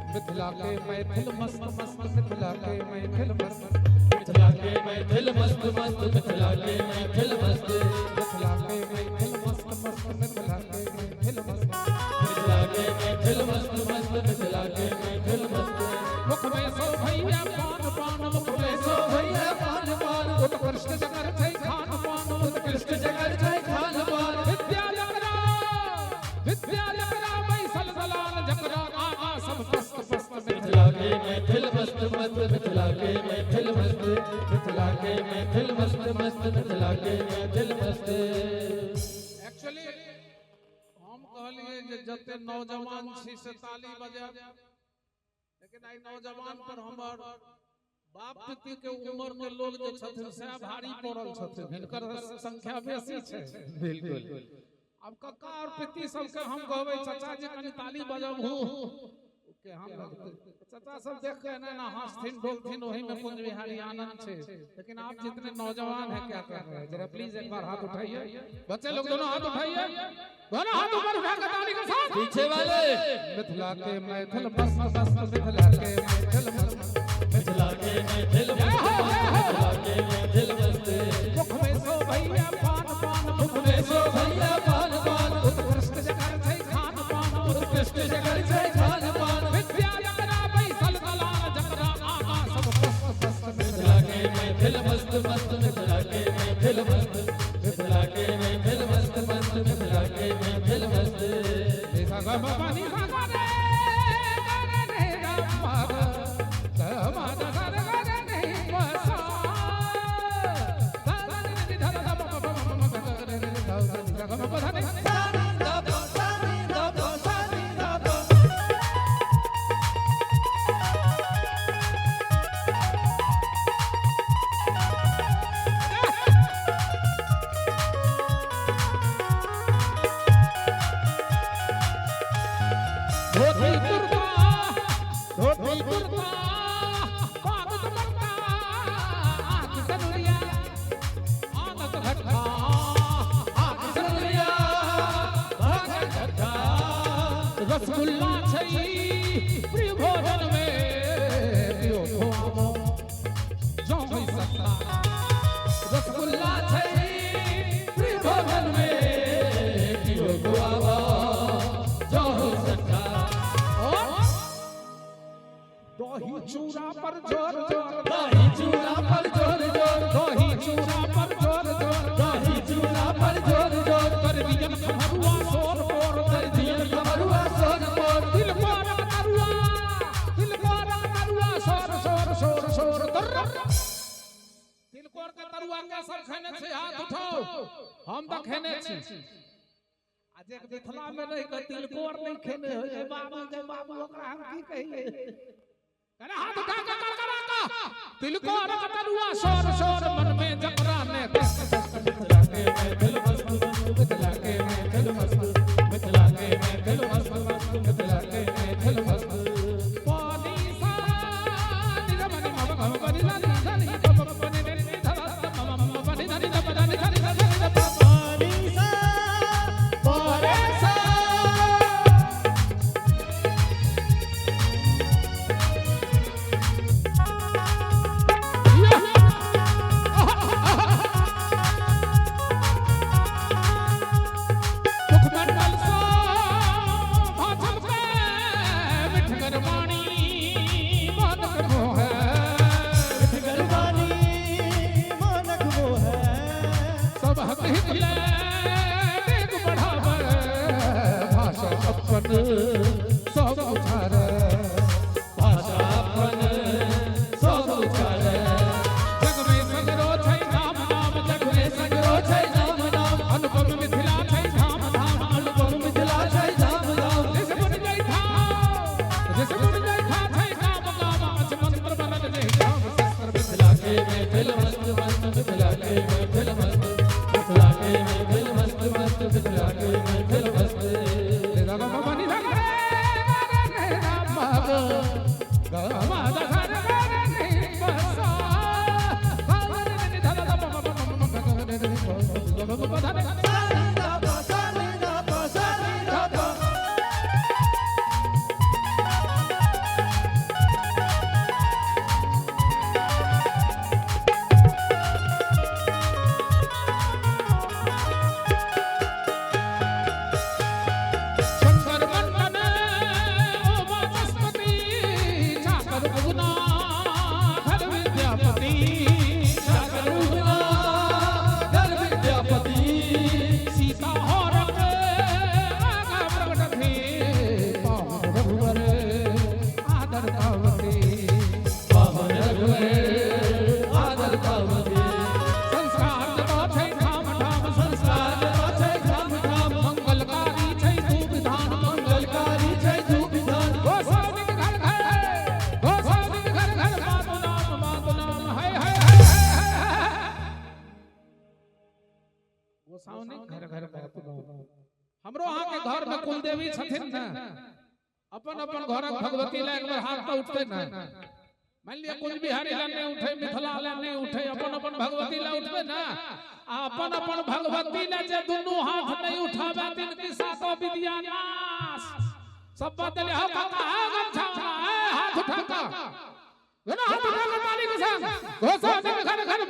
मिथिला के महफिल मस्त मस्त मिथिला के महफिल मस्त मिथिला के महफिल मस्त मस्त मिथिला के महफिल मस्त मिथिला के महफिल मस्त मस्त मिथिला के महफिल मस्त मिथिला के महफिल मस्त मस्त मिथिला के महफिल मस्त मुख में सो भैया पान पान मुख में सो भैया पान पान उत्कृष्ट जगर छै खान पान उत्कृष्ट जगर छै खान पान विद्यालय बैसल दलाल जकरा आगा सब मस्त मस्त मिथिला के महफिल मस्त मस्त मिथिला के महफिल मस्त मिथिला के महफिल मस्त मस्त मिथिला के महफिल मस्त। एक्चुअली हम कहलिए जे जते नौजवान छी से ताली बजा, लेकिन आई नौजवान पर हमर बाप पिती के उम्र के लोग जे छथिन से भारी पड़ल छथिन, हिनकर संख्या बेसी छै। बिल्कुल अब कक्का और पिती सबके हम कहबै चाचा जी कनी ताली बजाबू के हम चाचा सब देख के ना हंसथिन डोलथिन, वही में कुंज बिहारी आनंद छे। लेकिन आप जितने नौजवान हैं क्या कर रहे हैं, जरा प्लीज एक बार हाथ उठाइए, बच्चे लोग दोनों हाथ उठाइए, दोनों हाथ ऊपर उठा के ताली के साथ पीछे वाले मिथिला के महफिल मस्त मस्त मिथिला के महफिल मस्त मिथिला के महफिल मस्त मिथिला के महफिल मस्त मुख में सो भैया पान पान मुख में सो भैया पान पान उत्कृष्ट जगर छै खान पान उत्कृष्ट जगर छै खान पान विद्यालय बैसल दलाल जकरा आगा सब मस्त मस्त मिथिला के महफिल मस्त मस्त मिथिला के महफिल मस्त मिथिला के महफिल मस्त मस्त मिथिला के महफिल मस्त ऐसा गम पानी सागा रे रे राम कमाद सर रे नहीं बसा गम बधाने रसगुल्ला छै प्रिय भोजन में दियो खुआबो जो होई सकता रसगुल्ला छै प्रिय भोजन में दियो खुआबो जो होई सकता दही चूड़ा पर जोर जोर दही चूड़ा पर जोर जोर दही चूड़ा पर जोर जोर दही चूड़ा पर जोर जोर कर दियन खमरुआ सोर पोर कर दियन खमरुआ सोर पोर दिल पर करुआ सोर सोर सोर सोर तर दिल कोर के तरुआ के सब खेने छै, हाथ उठाओ हम त खेने छी। आज एक मिथिला में नहीं कर दिल कोर नहीं खेने हो ए बाबू ओकरा हम की कहिए, अरे हाथ उठा के कर का दिल कोर के तरुआ सोर सोर मन में जकरा ने मिथिला के महफिल मस्त मिथिला के महफिल मस्त मिथिला के महफिल मस्त मिथिला के महफिल मस्त पानी सा निरमनि मम बनि जानी जानी बम बनि ने धरा मम बनि जानी बम जानी जानी पानी सा पारे सा सब उठारे भाषा अपन सब उठारे जग में सगरो छै नाम नाम जग में सगरो छै नाम नाम अनुपम मिथिला छै धाम धाम अनुपम मिथिला छै धाम धाम जैसे बन जाई था छै काम काम अच मंत्र बनल जे धाम शस्त्र मिथिला के महफिल मस्त मस्त मिथिला के महफिल मस्त मिथिला के महफिल मस्त मस्त मिथिला मिथिला के मैथिल मस्त हमरो अहाँ के घर में कुल देवी छथिन ना अपन अपन घर भगवती ला एक बार हाथ तो उठते ना मान लिया कुल बिहारी ला नहीं उठे मिथिला ला नहीं उठे अपन अपन भगवती ला उठबे ना अपन अपन भगवती ला जे दुनु हाथ नहीं उठावे दिन की सातों विद्या नाश सब बदले हो काका गमछा हाथ उठा का ना हाथ उठा के मालिक के संग घोषा घर घर